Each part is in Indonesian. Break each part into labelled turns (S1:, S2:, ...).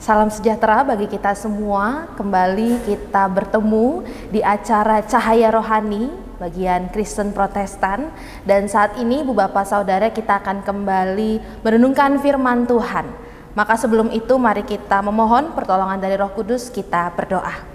S1: Salam sejahtera bagi kita semua. Kembali kita bertemu di acara Cahaya Rohani bagian Kristen Protestan. Dan saat ini, Bu Bapak Saudara, kita akan kembali merenungkan firman Tuhan. Maka sebelum itu mari kita memohon pertolongan dari Roh Kudus. Kita berdoa.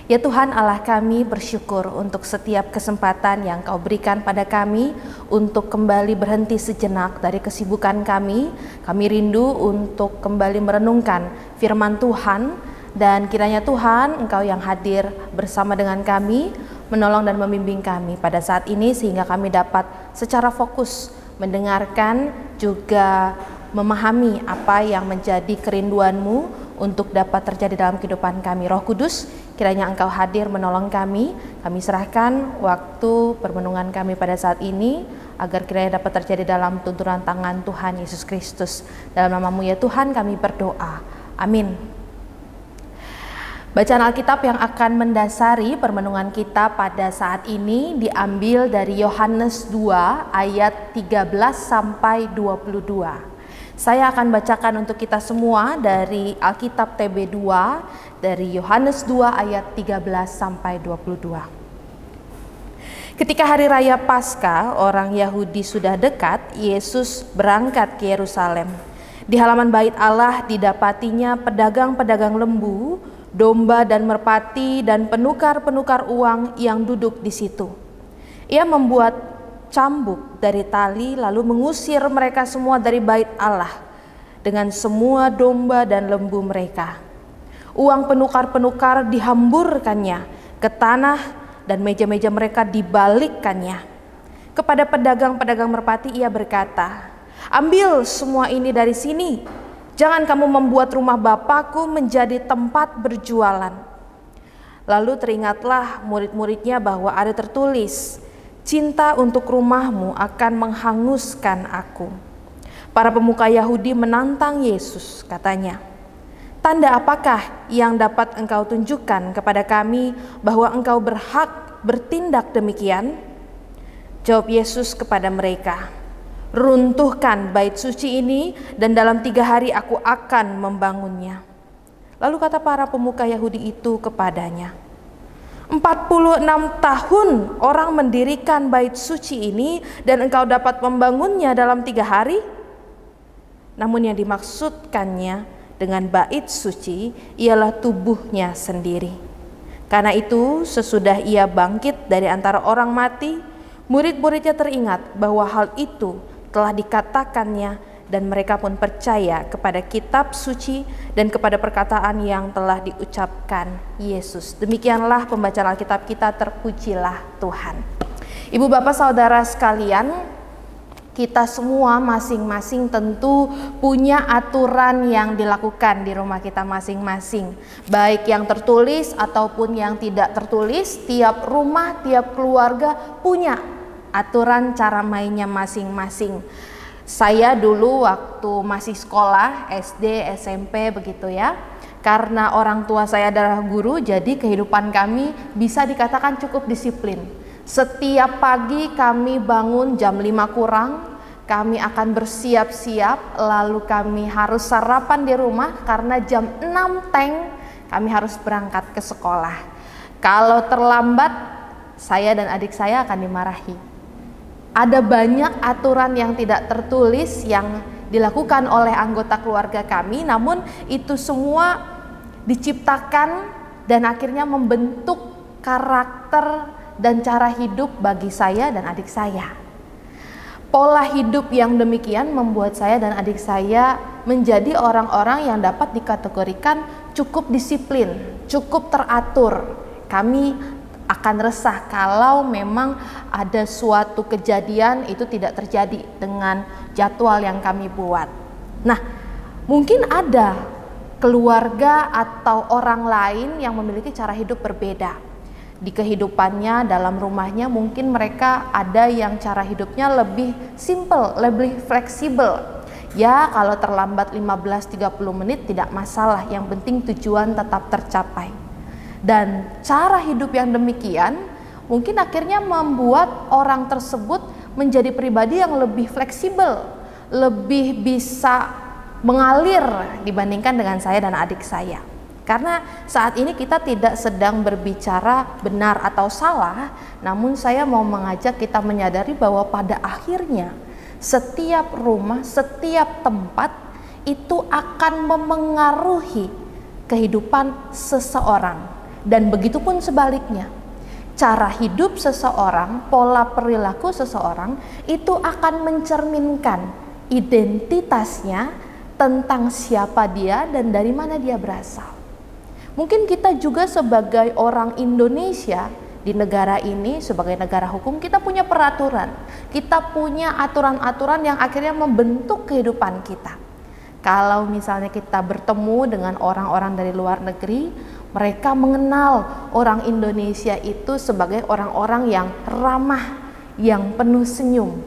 S1: Ya Tuhan Allah, kami bersyukur untuk setiap kesempatan yang Kau berikan pada kami untuk kembali berhenti sejenak dari kesibukan kami. Kami rindu untuk kembali merenungkan firman Tuhan, dan kiranya Tuhan Engkau yang hadir bersama dengan kami, menolong dan membimbing kami pada saat ini sehingga kami dapat secara fokus mendengarkan juga memahami apa yang menjadi kerinduan-Mu untuk dapat terjadi dalam kehidupan kami. Roh Kudus, kiranya Engkau hadir menolong kami. Kami serahkan waktu permenungan kami pada saat ini agar kiranya dapat terjadi dalam tuntunan tangan Tuhan Yesus Kristus. Dalam nama-Mu ya Tuhan kami berdoa. Amin. Bacaan Alkitab yang akan mendasari permenungan kita pada saat ini diambil dari Yohanes 2 ayat 13 sampai 22. Saya akan bacakan untuk kita semua dari Alkitab TB2 dari Yohanes 2 ayat 13 sampai 22. Ketika hari raya Paskah, orang Yahudi sudah dekat, Yesus berangkat ke Yerusalem. Di halaman bait Allah didapatinya pedagang-pedagang lembu, domba dan merpati dan penukar-penukar uang yang duduk di situ. Ia membuat cambuk dari tali lalu mengusir mereka semua dari bait Allah dengan semua domba dan lembu mereka. Uang penukar-penukar dihamburkannya ke tanah dan meja-meja mereka dibalikkannya. Kepada pedagang-pedagang merpati ia berkata, "Ambil semua ini dari sini. Jangan kamu membuat rumah Bapakku menjadi tempat berjualan." Lalu teringatlah murid-muridnya bahwa ada tertulis, "Cinta untuk rumahmu akan menghanguskan aku." Para pemuka Yahudi menantang Yesus, katanya, "Tanda apakah yang dapat engkau tunjukkan kepada kami bahwa engkau berhak bertindak demikian?" Jawab Yesus kepada mereka, "Runtuhkan bait suci ini dan dalam 3 hari aku akan membangunnya." Lalu kata para pemuka Yahudi itu kepadanya, 46 tahun orang mendirikan bait suci ini dan engkau dapat membangunnya dalam 3 hari? Namun yang dimaksudkannya dengan bait suci ialah tubuhnya sendiri. Karena itu sesudah ia bangkit dari antara orang mati, murid-muridnya teringat bahwa hal itu telah dikatakannya dan mereka pun percaya kepada kitab suci dan kepada perkataan yang telah diucapkan Yesus. Demikianlah pembacaan Alkitab kita, terpujilah Tuhan. Ibu bapak saudara sekalian, kita semua masing-masing tentu punya aturan yang dilakukan di rumah kita masing-masing. Baik yang tertulis ataupun yang tidak tertulis, tiap rumah, tiap keluarga punya aturan cara mainnya masing-masing. Saya dulu waktu masih sekolah, SD, SMP begitu ya. Karena orang tua saya adalah guru, jadi kehidupan kami bisa dikatakan cukup disiplin. Setiap pagi kami bangun jam 5 kurang, kami akan bersiap-siap, lalu kami harus sarapan di rumah karena jam 6 teng kami harus berangkat ke sekolah. Kalau terlambat, saya dan adik saya akan dimarahi. Ada banyak aturan yang tidak tertulis yang dilakukan oleh anggota keluarga kami, namun itu semua diciptakan dan akhirnya membentuk karakter dan cara hidup bagi saya dan adik saya. Pola hidup yang demikian membuat saya dan adik saya menjadi orang-orang yang dapat dikategorikan cukup disiplin, cukup teratur. Kami akan resah kalau memang ada suatu kejadian itu tidak terjadi dengan jadwal yang kami buat. Nah, mungkin ada keluarga atau orang lain yang memiliki cara hidup berbeda. Di kehidupannya, dalam rumahnya mungkin mereka ada yang cara hidupnya lebih simple, lebih fleksibel. Ya, kalau terlambat 15-30 menit tidak masalah, yang penting tujuan tetap tercapai. Dan cara hidup yang demikian mungkin akhirnya membuat orang tersebut menjadi pribadi yang lebih fleksibel, lebih bisa mengalir dibandingkan dengan saya dan adik saya. Karena saat ini kita tidak sedang berbicara benar atau salah, namun saya mau mengajak kita menyadari bahwa pada akhirnya setiap rumah, setiap tempat itu akan memengaruhi kehidupan seseorang. Dan begitu pun sebaliknya. Cara hidup seseorang, pola perilaku seseorang itu akan mencerminkan identitasnya tentang siapa dia dan dari mana dia berasal. Mungkin kita juga sebagai orang Indonesia di negara ini, sebagai negara hukum, kita punya peraturan. Kita punya aturan-aturan yang akhirnya membentuk kehidupan kita. Kalau misalnya kita bertemu dengan orang-orang dari luar negeri, mereka mengenal orang Indonesia itu sebagai orang-orang yang ramah, yang penuh senyum.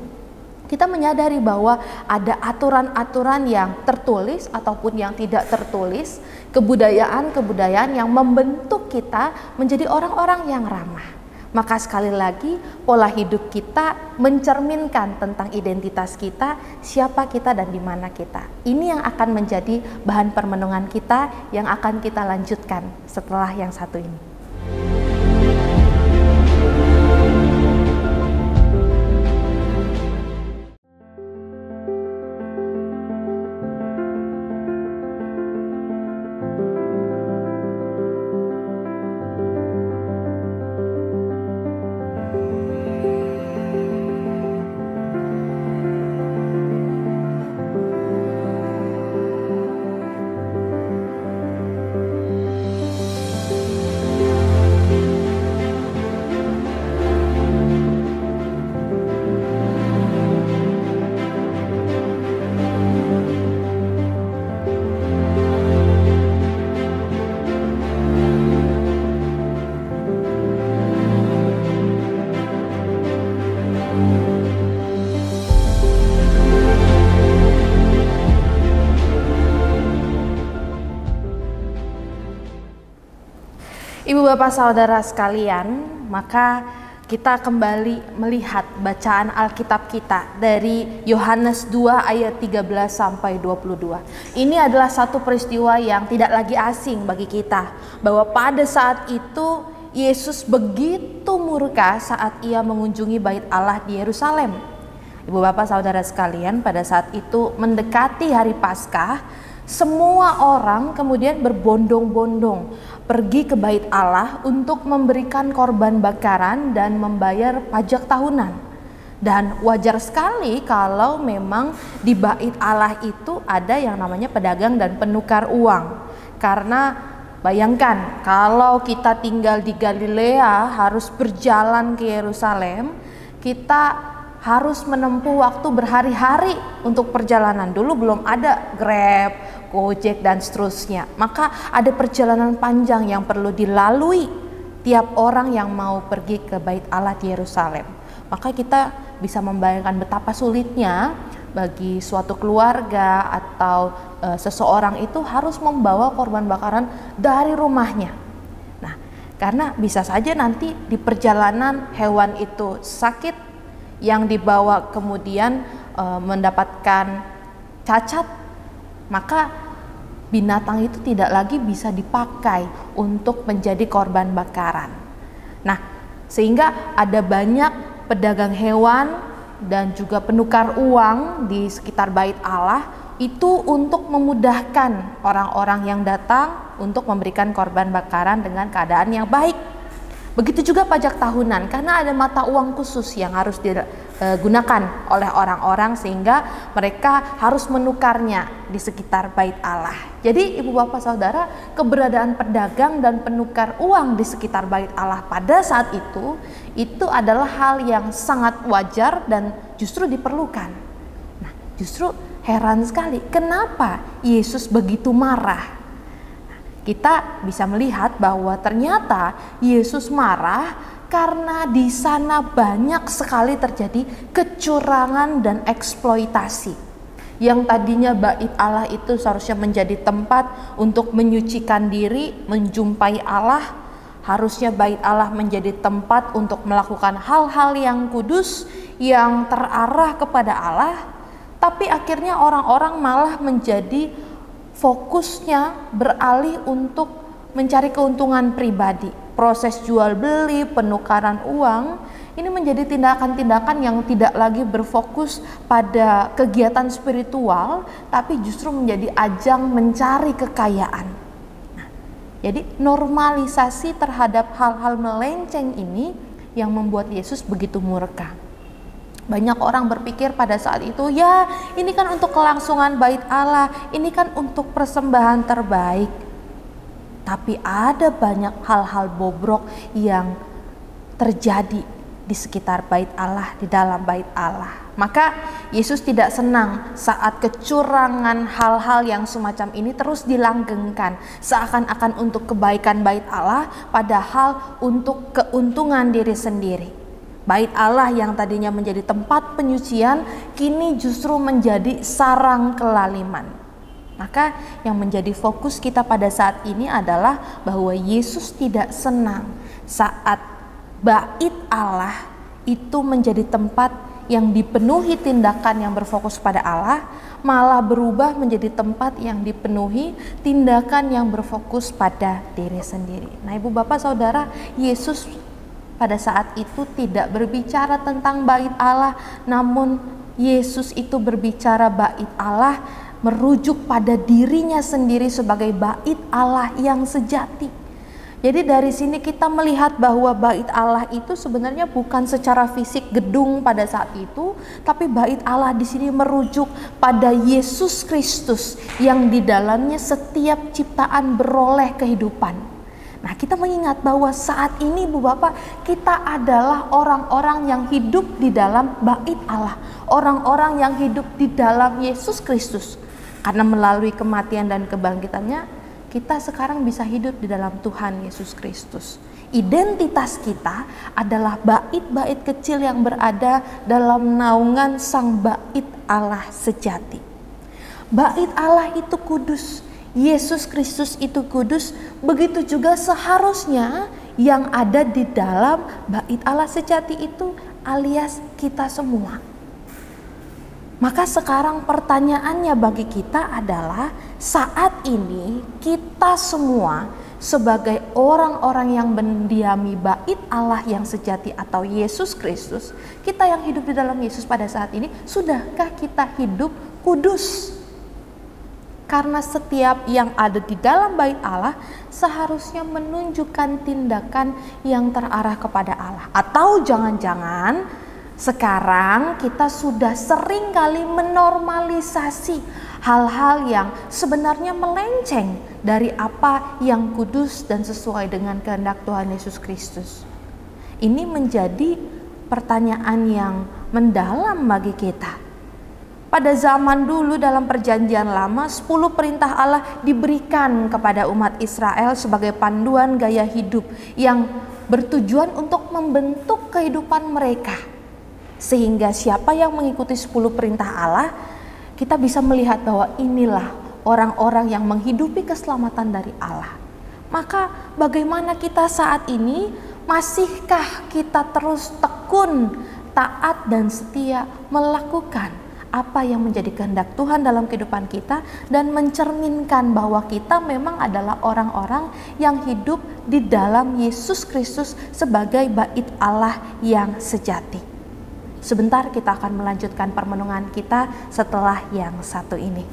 S1: Kita menyadari bahwa ada aturan-aturan yang tertulis ataupun yang tidak tertulis, kebudayaan-kebudayaan yang membentuk kita menjadi orang-orang yang ramah. Maka sekali lagi, pola hidup kita mencerminkan tentang identitas kita, siapa kita dan di mana kita. Ini yang akan menjadi bahan permenungan kita yang akan kita lanjutkan setelah yang satu ini. Ibu bapak saudara sekalian, maka kita kembali melihat bacaan Alkitab kita dari Yohanes 2 ayat 13 sampai 22. Ini adalah satu peristiwa yang tidak lagi asing bagi kita, bahwa pada saat itu Yesus begitu murka saat ia mengunjungi bait Allah di Yerusalem. Ibu bapak saudara sekalian, pada saat itu mendekati hari Paskah, semua orang kemudian berbondong-bondong pergi ke bait Allah untuk memberikan korban bakaran dan membayar pajak tahunan. Dan wajar sekali kalau memang di bait Allah itu ada yang namanya pedagang dan penukar uang. Karena bayangkan kalau kita tinggal di Galilea harus berjalan ke Yerusalem, kita harus menempuh waktu berhari-hari untuk perjalanan. Dulu belum ada Grab, Gojek dan seterusnya. Maka ada perjalanan panjang yang perlu dilalui tiap orang yang mau pergi ke bait Allah di Yerusalem. Maka kita bisa membayangkan betapa sulitnya bagi suatu keluarga atau seseorang itu harus membawa korban bakaran dari rumahnya. Nah, karena bisa saja nanti di perjalanan hewan itu sakit, yang dibawa kemudian mendapatkan cacat, maka binatang itu tidak lagi bisa dipakai untuk menjadi korban bakaran. Nah, sehingga ada banyak pedagang hewan dan juga penukar uang di sekitar bait Allah itu untuk memudahkan orang-orang yang datang untuk memberikan korban bakaran dengan keadaan yang baik. Begitu juga pajak tahunan, karena ada mata uang khusus yang harus digunakan oleh orang-orang sehingga mereka harus menukarnya di sekitar bait Allah. Jadi ibu bapak saudara, keberadaan pedagang dan penukar uang di sekitar bait Allah pada saat itu adalah hal yang sangat wajar dan justru diperlukan. Nah, justru heran sekali kenapa Yesus begitu marah. Kita bisa melihat bahwa ternyata Yesus marah karena di sana banyak sekali terjadi kecurangan dan eksploitasi. Yang tadinya bait Allah itu seharusnya menjadi tempat untuk menyucikan diri, menjumpai Allah, harusnya bait Allah menjadi tempat untuk melakukan hal-hal yang kudus, yang terarah kepada Allah. Tapi akhirnya orang-orang malah menjadi fokusnya beralih untuk mencari keuntungan pribadi. Proses jual beli, penukaran uang, ini menjadi tindakan-tindakan yang tidak lagi berfokus pada kegiatan spiritual, tapi justru menjadi ajang mencari kekayaan. Nah, jadi normalisasi terhadap hal-hal melenceng ini yang membuat Yesus begitu murka. Banyak orang berpikir pada saat itu, ya ini kan untuk kelangsungan bait Allah, ini kan untuk persembahan terbaik. Tapi ada banyak hal-hal bobrok yang terjadi di sekitar bait Allah, di dalam bait Allah. Maka Yesus tidak senang saat kecurangan hal-hal yang semacam ini terus dilanggengkan, seakan-akan untuk kebaikan bait Allah, padahal untuk keuntungan diri sendiri. Bait Allah yang tadinya menjadi tempat penyucian, kini justru menjadi sarang kelaliman. Maka yang menjadi fokus kita pada saat ini adalah bahwa Yesus tidak senang saat bait Allah itu menjadi tempat yang dipenuhi tindakan yang berfokus pada Allah, malah berubah menjadi tempat yang dipenuhi tindakan yang berfokus pada diri sendiri. Nah, Ibu Bapak Saudara, Yesus pada saat itu tidak berbicara tentang bait Allah, namun Yesus itu berbicara bait Allah merujuk pada dirinya sendiri sebagai bait Allah yang sejati. Jadi dari sini kita melihat bahwa bait Allah itu sebenarnya bukan secara fisik gedung pada saat itu, tapi bait Allah di sini merujuk pada Yesus Kristus yang di dalamnya setiap ciptaan beroleh kehidupan. Nah, kita mengingat bahwa saat ini Ibu Bapak, kita adalah orang-orang yang hidup di dalam bait Allah, orang-orang yang hidup di dalam Yesus Kristus. Karena melalui kematian dan kebangkitannya, kita sekarang bisa hidup di dalam Tuhan Yesus Kristus. Identitas kita adalah bait-bait kecil yang berada dalam naungan Sang Bait Allah sejati. Bait Allah itu kudus, Yesus Kristus itu kudus, begitu juga seharusnya yang ada di dalam bait Allah sejati itu alias kita semua. Maka sekarang pertanyaannya bagi kita adalah, saat ini kita semua sebagai orang-orang yang mendiami bait Allah yang sejati atau Yesus Kristus, kita yang hidup di dalam Yesus pada saat ini, sudahkah kita hidup kudus? Karena setiap yang ada di dalam bait Allah seharusnya menunjukkan tindakan yang terarah kepada Allah. Atau jangan-jangan sekarang kita sudah sering kali menormalisasi hal-hal yang sebenarnya melenceng dari apa yang kudus dan sesuai dengan kehendak Tuhan Yesus Kristus. Ini menjadi pertanyaan yang mendalam bagi kita. Pada zaman dulu dalam perjanjian lama, 10 perintah Allah diberikan kepada umat Israel sebagai panduan gaya hidup yang bertujuan untuk membentuk kehidupan mereka. Sehingga siapa yang mengikuti 10 perintah Allah, kita bisa melihat bahwa inilah orang-orang yang menghidupi keselamatan dari Allah. Maka bagaimana kita saat ini? Masihkah kita terus tekun, taat dan setia melakukan apa yang menjadi kehendak Tuhan dalam kehidupan kita, dan mencerminkan bahwa kita memang adalah orang-orang yang hidup di dalam Yesus Kristus sebagai bait Allah yang sejati. Sebentar kita akan melanjutkan permenungan kita setelah yang satu ini.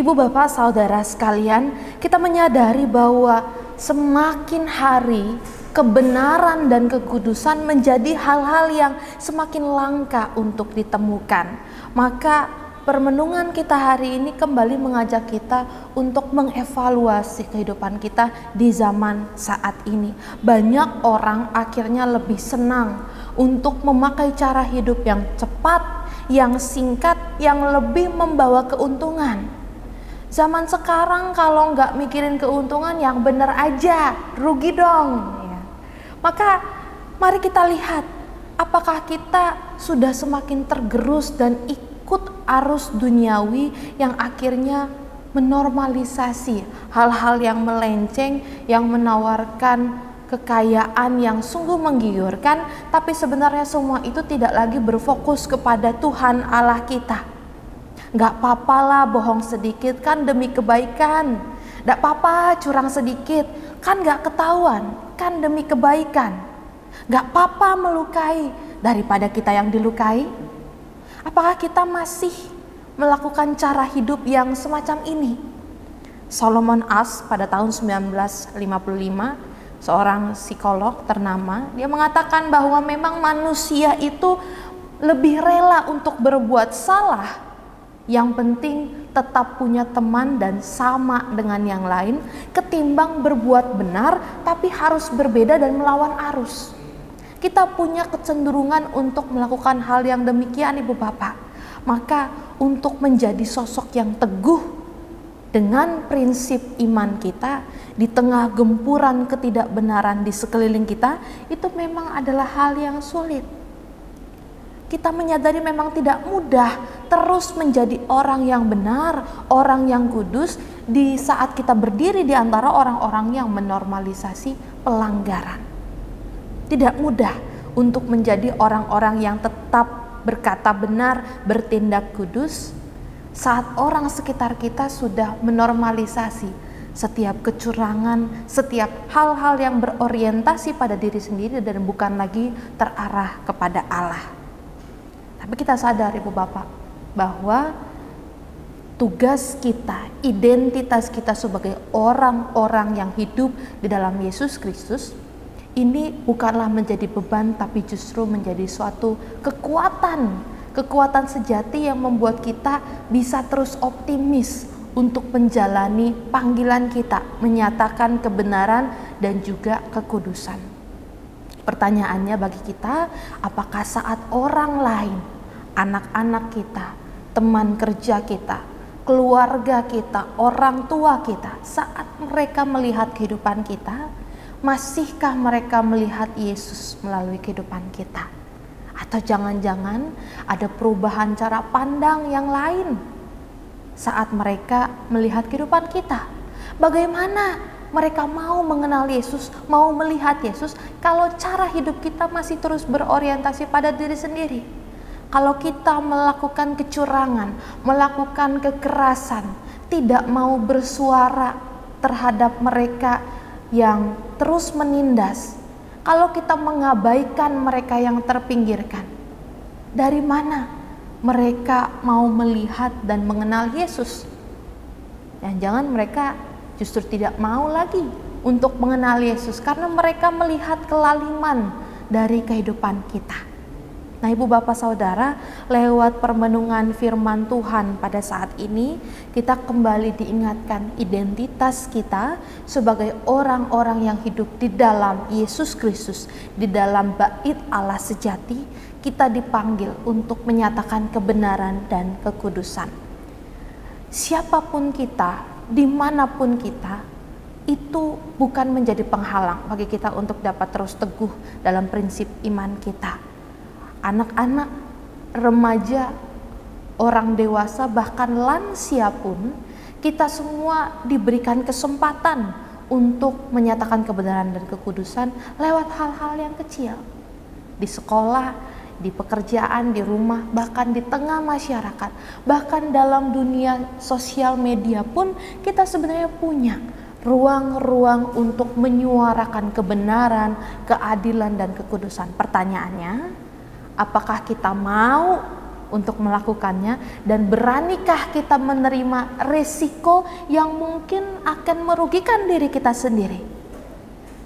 S1: Ibu bapak saudara sekalian, kita menyadari bahwa semakin hari kebenaran dan kekudusan menjadi hal-hal yang semakin langka untuk ditemukan. Maka permenungan kita hari ini kembali mengajak kita untuk mengevaluasi kehidupan kita di zaman saat ini. Banyak orang akhirnya lebih senang untuk memakai cara hidup yang cepat, yang singkat, yang lebih membawa keuntungan. Zaman sekarang kalau nggak mikirin keuntungan, yang bener aja, rugi dong. Ya. Maka mari kita lihat, apakah kita sudah semakin tergerus dan ikut arus duniawi yang akhirnya menormalisasi hal-hal yang melenceng, yang menawarkan kekayaan yang sungguh menggiurkan, tapi sebenarnya semua itu tidak lagi berfokus kepada Tuhan Allah kita. Gak apa-apa lah bohong sedikit kan demi kebaikan. Gak apa-apa curang sedikit kan gak ketahuan kan demi kebaikan. Gak apa-apa melukai daripada kita yang dilukai. Apakah kita masih melakukan cara hidup yang semacam ini? Solomon Asch pada tahun 1955, seorang psikolog ternama, dia mengatakan bahwa memang manusia itu lebih rela untuk berbuat salah, yang penting tetap punya teman dan sama dengan yang lain, ketimbang berbuat benar tapi harus berbeda dan melawan arus. Kita punya kecenderungan untuk melakukan hal yang demikian, ibu bapak. Maka untuk menjadi sosok yang teguh dengan prinsip iman kita di tengah gempuran ketidakbenaran di sekeliling kita, itu memang adalah hal yang sulit. Kita menyadari memang tidak mudah terus menjadi orang yang benar, orang yang kudus di saat kita berdiri di antara orang-orang yang menormalisasi pelanggaran. Tidak mudah untuk menjadi orang-orang yang tetap berkata benar, bertindak kudus saat orang sekitar kita sudah menormalisasi setiap kecurangan, setiap hal-hal yang berorientasi pada diri sendiri dan bukan lagi terarah kepada Allah. Tapi kita sadar ibu bapak bahwa tugas kita, identitas kita sebagai orang-orang yang hidup di dalam Yesus Kristus ini bukanlah menjadi beban, tapi justru menjadi suatu kekuatan sejati yang membuat kita bisa terus optimis untuk menjalani panggilan kita, menyatakan kebenaran dan juga kekudusan. Pertanyaannya bagi kita, apakah saat orang lain, anak-anak kita, teman kerja kita, keluarga kita, orang tua kita, saat mereka melihat kehidupan kita, masihkah mereka melihat Yesus melalui kehidupan kita? Atau jangan-jangan ada perubahan cara pandang yang lain saat mereka melihat kehidupan kita? Bagaimana mereka mau mengenal Yesus, mau melihat Yesus, kalau cara hidup kita masih terus berorientasi pada diri sendiri? Kalau kita melakukan kecurangan, melakukan kekerasan, tidak mau bersuara terhadap mereka yang terus menindas, kalau kita mengabaikan mereka yang terpinggirkan, dari mana mereka mau melihat dan mengenal Yesus? Jangan-jangan mereka justru tidak mau lagi untuk mengenal Yesus karena mereka melihat kelaliman dari kehidupan kita. Nah, ibu bapak saudara, lewat permenungan firman Tuhan pada saat ini, kita kembali diingatkan identitas kita sebagai orang-orang yang hidup di dalam Yesus Kristus, di dalam bait Allah sejati. Kita dipanggil untuk menyatakan kebenaran dan kekudusan. Siapapun kita, dimanapun kita, itu bukan menjadi penghalang bagi kita untuk dapat terus teguh dalam prinsip iman kita. Anak-anak, remaja, orang dewasa, bahkan lansia pun, kita semua diberikan kesempatan untuk menyatakan kebenaran dan kekudusan lewat hal-hal yang kecil. Di sekolah, di pekerjaan, di rumah, bahkan di tengah masyarakat, bahkan dalam dunia sosial media pun kita sebenarnya punya ruang-ruang untuk menyuarakan kebenaran, keadilan dan kekudusan. Pertanyaannya, apakah kita mau untuk melakukannya, dan beranikah kita menerima resiko yang mungkin akan merugikan diri kita sendiri.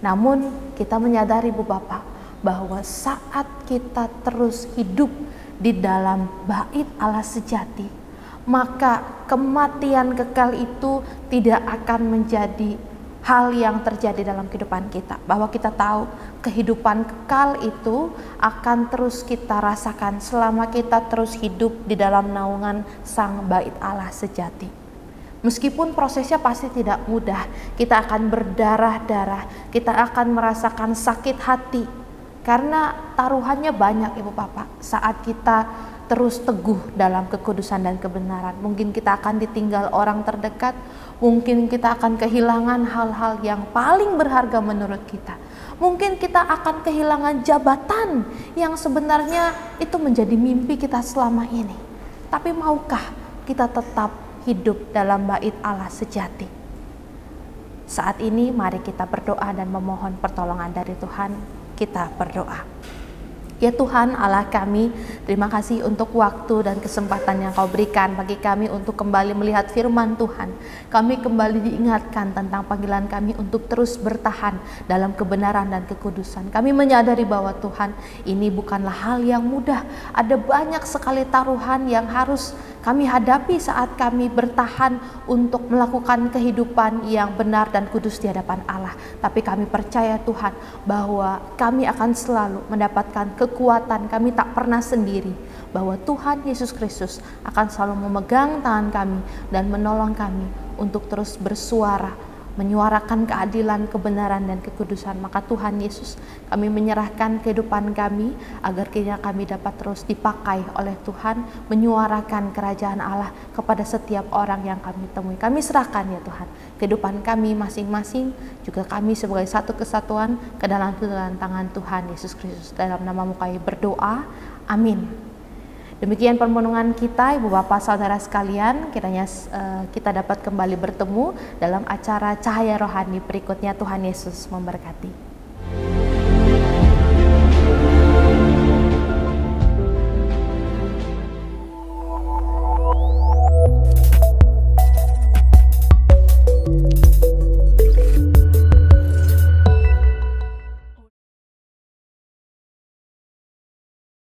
S1: Namun kita menyadari Bu Bapak bahwa saat kita terus hidup di dalam bait Allah sejati, maka kematian kekal itu tidak akan menjadi hal yang terjadi dalam kehidupan kita. Bahwa kita tahu kehidupan kekal itu akan terus kita rasakan selama kita terus hidup di dalam naungan Sang Bait Allah sejati. Meskipun prosesnya pasti tidak mudah, kita akan berdarah-darah, kita akan merasakan sakit hati, karena taruhannya banyak Ibu Bapak. Saat kita terus teguh dalam kekudusan dan kebenaran, mungkin kita akan ditinggal orang terdekat, mungkin kita akan kehilangan hal-hal yang paling berharga menurut kita. Mungkin kita akan kehilangan jabatan yang sebenarnya itu menjadi mimpi kita selama ini. Tapi maukah kita tetap hidup dalam bait Allah sejati? Saat ini mari kita berdoa dan memohon pertolongan dari Tuhan. Kita berdoa. Ya Tuhan Allah kami, terima kasih untuk waktu dan kesempatan yang Kau berikan bagi kami untuk kembali melihat firman Tuhan. Kami kembali diingatkan tentang panggilan kami untuk terus bertahan dalam kebenaran dan kekudusan. Kami menyadari bahwa Tuhan, ini bukanlah hal yang mudah. Ada banyak sekali taruhan yang harus kami hadapi saat kami bertahan untuk melakukan kehidupan yang benar dan kudus di hadapan Allah. Tapi kami percaya Tuhan bahwa kami akan selalu mendapatkan kekuatan, kami tak pernah sendiri, bahwa Tuhan Yesus Kristus akan selalu memegang tangan kami dan menolong kami untuk terus bersuara, menyuarakan keadilan, kebenaran, dan kekudusan. Maka Tuhan Yesus, kami menyerahkan kehidupan kami agar kiranya kami dapat terus dipakai oleh Tuhan, menyuarakan kerajaan Allah kepada setiap orang yang kami temui. Kami serahkan ya Tuhan kehidupan kami masing-masing, juga kami sebagai satu kesatuan ke dalam tangan Tuhan Yesus Kristus. Dalam nama-Mu kami berdoa, amin. Demikian permohonan kita Ibu Bapak Saudara sekalian, kiranya kita dapat kembali bertemu dalam acara Cahaya Rohani berikutnya. Tuhan Yesus memberkati.